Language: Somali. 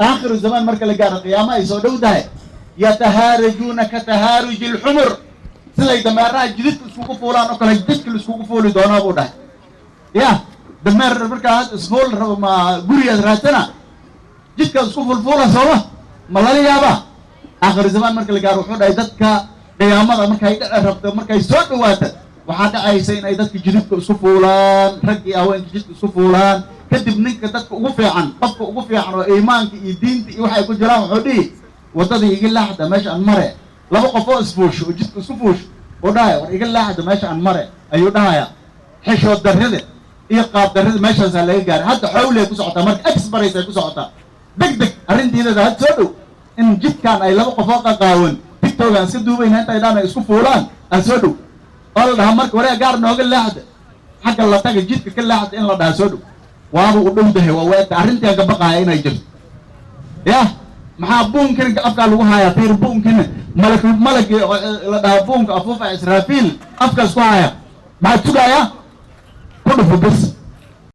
آخر الزمان مركز لقانا قيامة يسودو ده يتهارجون كتهارج الحمر سلي دمار جديد اسمه فولان وكلا جديد اسمه فول دونا بوده يا دمار مركز اسفول ما قرية راتنا جديد اسمه فول سوا ملالي يابا آخر الزمان مركز لقانا وحود أيدتك قيامة مركز يسودو واتا وحاجة عايزين أيدتك جديد اسمه فولان رجع أو جديد اسمه فولان كدب نينك dadka ugu fiican qofka ugu fiican oo iimaanka iyo diinta iyo waxay ku jiraan xudii wadada iga laaxda meesha aan mare laba qof oo isfuush oo jidka isku fuush oo dhaay war iga laaxda meesha aan mare ayuu dhaaya xishood darrida iyo qaab darrida meeshaas laga gaaray hadda xawle ku socota marka express ay ku socota degdeg arrintiida had soo dhow in jidkan ay laba qof oo qaqaawan tiktok aan iska duubayna inta ay dhaan isku fuulaan aan soo dhow oo la dhaha marka wareeg gaar nooga laaxda xagga la taga jidka ka laaxda in la dhaha soo dhow وابو قدوم ده ووقت أرنتي أجبقها هنا يجري يا محبون كن أفكار لوها يا طير بون كن ملك لا بون أفوف إسرافيل أفكار سوايا ما تسوق يا كله في بس